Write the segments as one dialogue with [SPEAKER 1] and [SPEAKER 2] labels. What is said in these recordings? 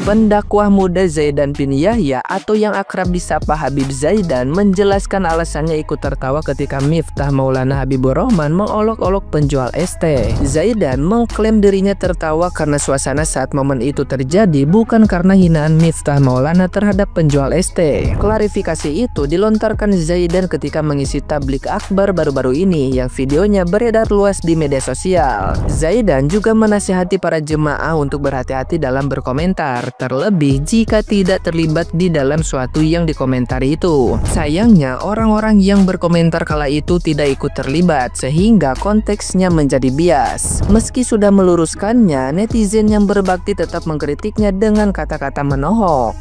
[SPEAKER 1] Pendakwah muda Zaidan bin Yahya atau yang akrab disapa Habib Zaidan menjelaskan alasannya ikut tertawa ketika Miftah Maulana Habibur Rahman mengolok-olok penjual es teh. Zaidan mengklaim dirinya tertawa karena suasana saat momen itu terjadi, bukan karena hinaan Miftah Maulana terhadap penjual es teh. Klarifikasi itu dilontarkan Zaidan ketika mengisi tablik akbar baru-baru ini yang videonya beredar luas di media sosial. Zaidan juga menasihati para jemaah untuk berhati-hati dalam berkomentar, terlebih jika tidak terlibat di dalam suatu yang dikomentari itu. Sayangnya orang-orang yang berkomentar kala itu tidak ikut terlibat sehingga konteksnya menjadi bias. Meski sudah meluruskannya, netizen yang berbakti tetap mengkritiknya dengan kata-kata menohok.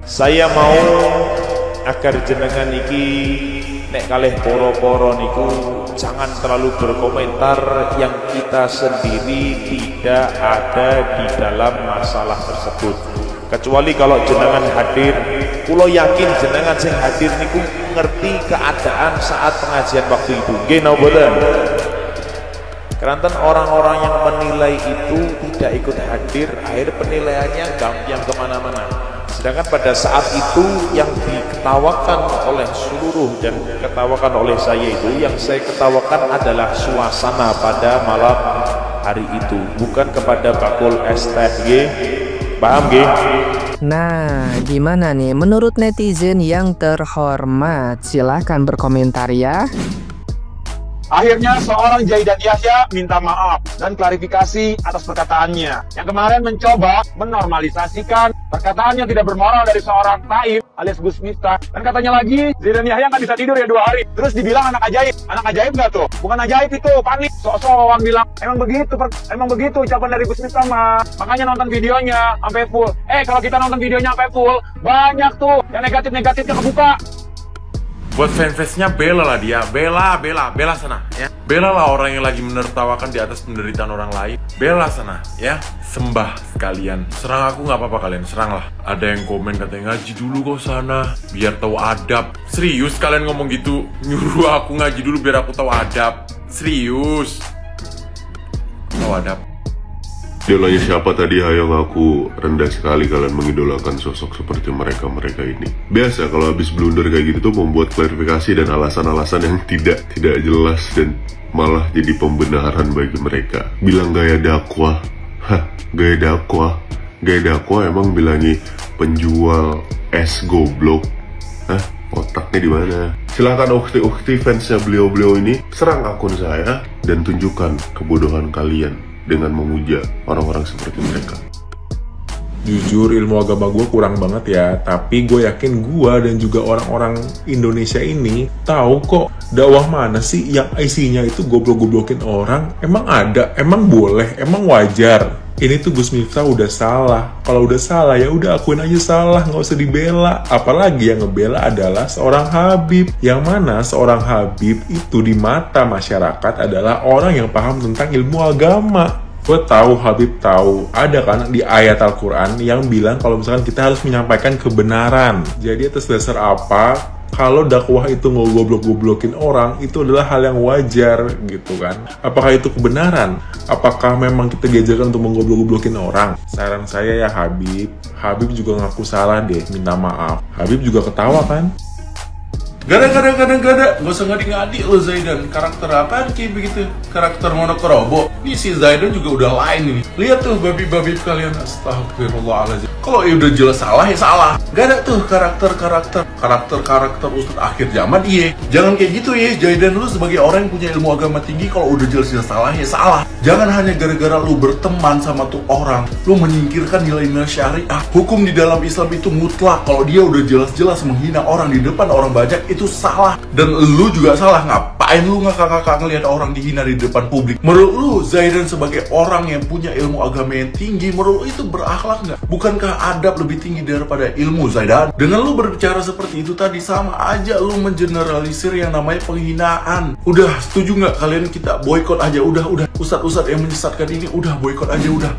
[SPEAKER 2] Saya mau agar jenengan iki nek kalih poro-poro niku jangan terlalu berkomentar yang kita sendiri tidak ada di dalam masalah tersebut. Kecuali kalau jenengan hadir, kulo yakin jenengan sing hadir niku ngerti keadaan saat pengajian waktu itu. Nggih napa mboten? Keranten orang-orang yang menilai itu tidak ikut hadir, akhir penilaiannya gampang kemana-mana. Sedangkan pada saat itu yang diketawakan oleh seluruh dan diketawakan oleh saya itu, yang saya ketawakan adalah suasana pada malam hari itu, bukan kepada bakul es teh. Paham nggih?
[SPEAKER 1] Nah, gimana nih menurut netizen yang terhormat? Silahkan berkomentar ya.
[SPEAKER 3] Akhirnya seorang Zaidan Yahya minta maaf dan klarifikasi atas perkataannya yang kemarin mencoba menormalisasikan perkataan yang tidak bermoral dari seorang taib alias Gus Miftah. Dan katanya lagi Zaidan Yahya nggak bisa tidur ya 2 hari. Terus dibilang anak ajaib. Anak ajaib nggak tuh? Bukan ajaib itu, panik. Sok-sokan bilang emang begitu ucapan dari Gus Miftah mah. Makanya nonton videonya sampai full. Kalau kita nonton videonya sampai full, banyak tuh yang negatif-negatifnya kebuka.
[SPEAKER 4] Buat fans-fansnya bela lah dia, bela sana ya. Bela lah orang yang lagi menertawakan di atas penderitaan orang lain. Bela sana ya, sembah sekalian. Serang aku nggak apa-apa, kalian serang lah. Ada yang komen katanya ngaji dulu kok sana, biar tahu adab. Serius kalian ngomong gitu? Nyuruh aku ngaji dulu biar aku tahu adab? Serius? Tahu adab?
[SPEAKER 5] Idolanya siapa tadi? Hayang, aku rendah sekali kalian mengidolakan sosok seperti mereka ini. Biasa kalau habis blunder kayak gitu tuh membuat klarifikasi dan alasan-alasan yang tidak jelas dan malah jadi pembenaran bagi mereka. Bilang gaya dakwah, gaya dakwah emang bilangi penjual es goblok. Otaknya di mana? Silahkan ukti fansnya beliau ini serang akun saya dan tunjukkan kebodohan kalian dengan memuja orang-orang seperti mereka.
[SPEAKER 4] Jujur ilmu agama gue kurang banget ya, tapi gue yakin gue dan juga orang-orang Indonesia ini tahu kok dakwah mana sih yang isinya itu goblok-goblokin orang. Emang ada, emang boleh, emang wajar. Ini tuh Gus Miftah udah salah. Kalau udah salah ya udah akuin aja salah, nggak usah dibela. Apalagi yang ngebela adalah seorang Habib, yang mana seorang Habib itu di mata masyarakat adalah orang yang paham tentang ilmu agama. Gue tahu, Habib tahu, ada kan di ayat Al-Quran yang bilang kalau misalkan kita harus menyampaikan kebenaran. Jadi atas dasar apa? Kalau dakwah itu ngogoblok-goblokin orang, itu adalah hal yang wajar gitu kan. Apakah itu kebenaran? Apakah memang kita diajarkan untuk menggoblok-goblokin orang? Saran saya ya Habib juga ngaku salah deh, minta maaf. Habib juga ketawa kan? Gak ada, gak usah ngadi-ngadi lo Zaidan. Karakter apaan kayak begitu? Karakter monokrobo. Ini si Zaidan juga udah lain ini. Lihat tuh babi-babi kalian, astagfirullahaladzim. Kalau udah jelas salah ya salah. Gak ada tuh karakter Ustadz akhir zaman. Iya, jangan kayak gitu ya Zaidan. Lu sebagai orang yang punya ilmu agama tinggi, kalau udah jelas-jelas salah ya salah. Jangan hanya gara-gara lu berteman sama tuh orang, lu menyingkirkan nilai-nilai syariah. Hukum di dalam Islam itu mutlak. Kalau dia udah jelas-jelas menghina orang di depan orang banyak, itu salah. Dan lu juga salah. Ngapain lu ngakak-ngakak ngelihat orang dihina di depan publik? Menurut lu Zaidan sebagai orang yang punya ilmu agama yang tinggi, menurut lu itu berakhlak nggak? Bukankah adab lebih tinggi daripada ilmu, Zaidan? Dengan lu berbicara seperti itu tadi, sama aja lu mengeneralisir yang namanya penghinaan. Udah, setuju nggak kalian kita boykot aja? Udah Ustadz yang menyesatkan ini udah boykot aja udah.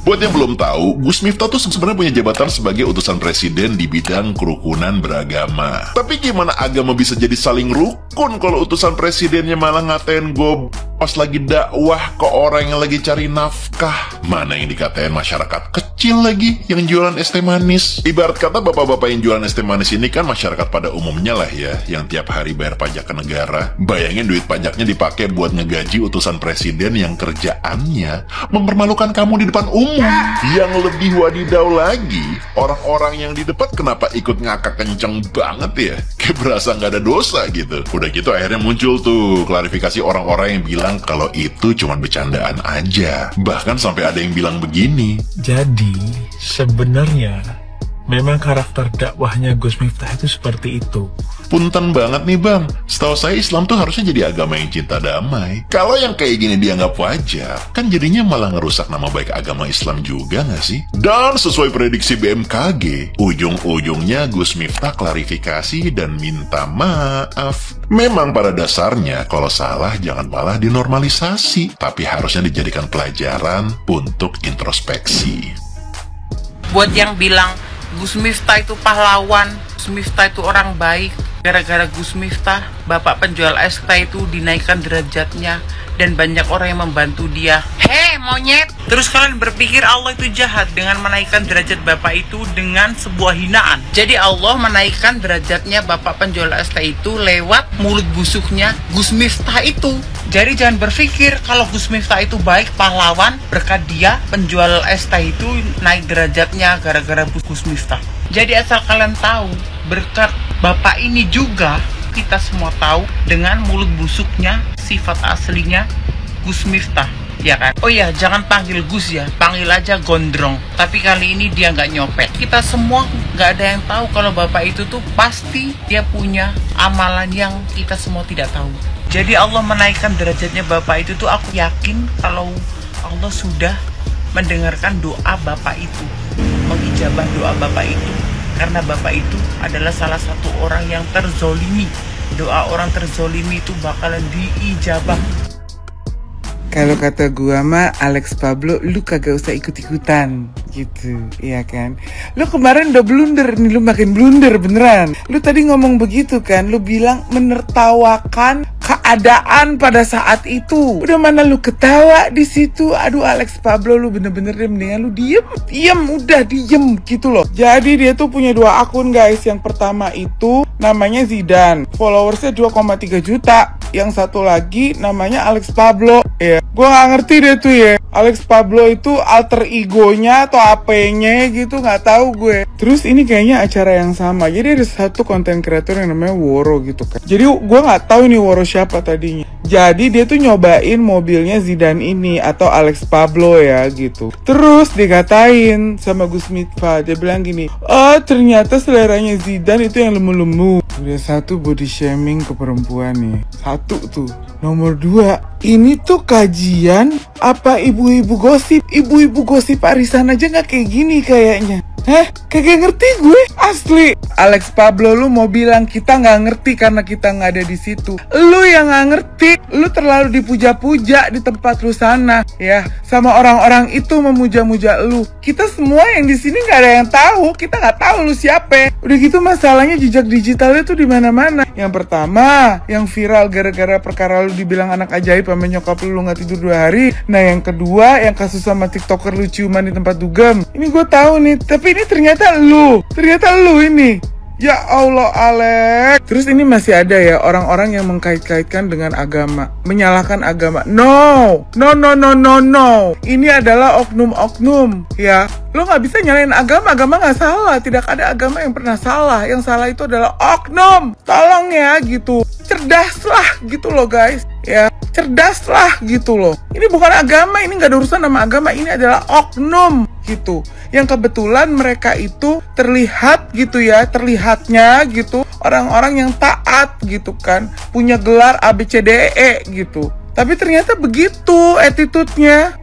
[SPEAKER 6] Buat yang belum tahu, Gus Miftah tuh sebenarnya punya jabatan sebagai utusan presiden di bidang kerukunan beragama. Tapi gimana agama bisa jadi saling rukun kalau utusan presidennya malah ngatain pas lagi dakwah ke orang yang lagi cari nafkah. Mana yang dikatain masyarakat kecil lagi yang jualan es teh manis. Ibarat kata bapak-bapak yang jualan es teh manis ini kan masyarakat pada umumnya lah ya, yang tiap hari bayar pajak ke negara. Bayangin duit pajaknya dipakai buat ngegaji utusan presiden yang kerjaannya mempermalukan kamu di depan umum. Yang lebih wadidaw lagi, orang-orang yang di depan kenapa ikut ngakak kenceng banget ya? Kayak berasa nggak ada dosa gitu. Udah gitu akhirnya muncul tuh klarifikasi orang-orang yang bilang kalau itu cuma bercandaan aja. Bahkan sampai ada yang bilang begini.
[SPEAKER 7] Jadi sebenarnya memang karakter dakwahnya Gus Miftah itu seperti itu.
[SPEAKER 6] Punten banget nih bang, setahu saya Islam tuh harusnya jadi agama yang cinta damai. Kalau yang kayak gini dianggap wajar, kan jadinya malah ngerusak nama baik agama Islam juga nggak sih? Dan sesuai prediksi BMKG, ujung-ujungnya Gus Miftah klarifikasi dan minta maaf. Memang pada dasarnya kalau salah jangan malah dinormalisasi, tapi harusnya dijadikan pelajaran untuk introspeksi.
[SPEAKER 8] Buat yang bilang Gus Miftah itu pahlawan, Gus Miftah itu orang baik, gara-gara Gus Miftah, bapak penjual es teh itu dinaikkan derajatnya dan banyak orang yang membantu dia. Hei monyet! Terus kalian berpikir Allah itu jahat dengan menaikkan derajat bapak itu dengan sebuah hinaan. Jadi Allah menaikkan derajatnya bapak penjual es teh itu lewat mulut busuknya Gus Miftah itu. Jadi jangan berpikir kalau Gus Miftah itu baik, pahlawan, berkat dia penjual es teh itu naik derajatnya gara-gara Gus Miftah. Jadi asal kalian tahu, berkat bapak ini juga kita semua tahu dengan mulut busuknya sifat aslinya Gus Miftah, ya kan? Oh ya, jangan panggil Gus ya, panggil aja Gondrong. Tapi kali ini dia nggak nyopet. Kita semua nggak ada yang tahu kalau bapak itu tuh pasti dia punya amalan yang kita semua tidak tahu. Jadi Allah menaikkan derajatnya bapak itu tuh aku yakin kalau Allah sudah mendengarkan doa bapak itu, mengijabah doa bapak itu, karena bapak itu adalah salah satu orang yang terzolimi. Doa orang terzolimi itu bakalan diijabah.
[SPEAKER 9] Kalau kata gua mah Alex Pablo, lu kagak usah ikut-ikutan gitu, iya kan? Lu kemarin udah blunder nih, lu makin blunder beneran. Lu tadi ngomong begitu kan, lu bilang menertawakan keadaan pada saat itu. Udah mana lu ketawa di situ? Aduh Alex Pablo, lu bener-bener deh, mendingan lu diem, udah diem gitu loh. Jadi dia tuh punya 2 akun guys. Yang pertama itu namanya Zidan, followersnya 2,3 juta. Yang satu lagi namanya Alex Pablo. Ya, gue nggak ngerti deh tuh ya. Alex Pablo itu alter egonya atau apanya gitu, nggak tahu gue. Terus ini kayaknya acara yang sama. Jadi ada satu konten kreator yang namanya Woro gitu kan. Jadi gue nggak tahu nih Woro siapa tadinya. Jadi dia tuh nyobain mobilnya Zidan ini atau Alex Pablo ya gitu. Terus dikatain sama Gus Miftah, dia bilang gini, oh ternyata seleranya Zidan itu yang lemu-lemu. Udah satu body shaming ke perempuan nih. Satu tuh. Nomor 2, ini tuh kajian apa ibu-ibu gosip? Ibu-ibu gosip arisan aja nggak kayak gini kayaknya. Kagak ngerti gue, asli. Alex Pablo, lu mau bilang kita nggak ngerti karena kita nggak ada di situ. Lu yang nggak ngerti, lu terlalu dipuja-puja di tempat lu sana, ya. Sama orang-orang itu memuja-muja lu. Kita semua yang di sini nggak ada yang tahu, kita nggak tahu lu siapa. Udah gitu masalahnya jejak digitalnya tuh di mana-mana. Yang pertama, yang viral gara-gara perkara lu dibilang anak ajaib sama nyokap lu nggak tidur 2 hari. Nah yang kedua, yang kasus sama tiktoker lu ciuman di tempat dugem. Ini gue tahu nih, tapi ini ternyata lu ini. Ya Allah Alex. Terus ini masih ada ya orang-orang yang mengkait-kaitkan dengan agama, menyalahkan agama. No. Ini adalah oknum-oknum ya. Lo nggak bisa nyalain agama nggak salah. Tidak ada agama yang pernah salah. Yang salah itu adalah oknum. Tolong ya gitu. Cerdaslah gitu loh guys. Ya, cerdaslah gitu loh. Ini bukan agama, ini nggak ada urusan sama agama. Ini adalah oknum gitu. Yang kebetulan mereka itu terlihat gitu ya, terlihatnya gitu orang-orang yang taat gitu kan, punya gelar ABCDE gitu. Tapi ternyata begitu attitude-nya.